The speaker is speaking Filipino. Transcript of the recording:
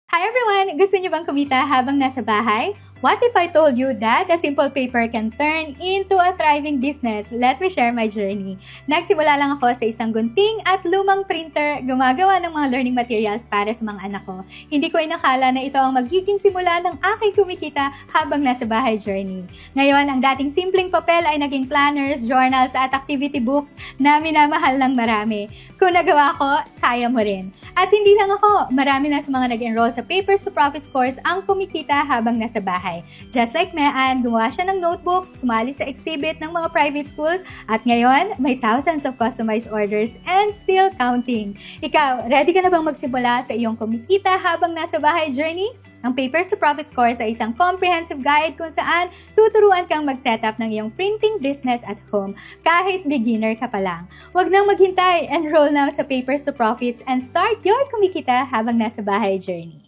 Hi everyone! Gusto niyo bang kumita habang nasa bahay? What if I told you that a simple paper can turn into a thriving business? Let me share my journey. Nagsimula lang ako sa isang gunting at lumang printer, gumagawa ng mga learning materials para sa mga anak ko. Hindi ko inakala na ito ang magiging simula ng aking kumikita habang nasa bahay journey. Ngayon, ang dating simpleng papel ay naging planners, journals at activity books na minamahal ng marami. Kung nagawa ko, kaya mo rin. At hindi lang ako, marami na sa mga nag-enroll sa Papers to Profits course ang kumikita habang nasa bahay. Just like Mean, gumawa siya ng notebooks, sumali sa exhibit ng mga private schools, at ngayon, may thousands of customized orders and still counting. Ikaw, ready ka na bang magsimula sa iyong kumikita habang nasa bahay journey? Ang Papers to Profits course ay isang comprehensive guide kung saan tuturuan kang mag-setup ng iyong printing business at home kahit beginner ka pa lang. Huwag nang maghintay, enroll now sa Papers to Profits and start your kumikita habang nasa bahay journey.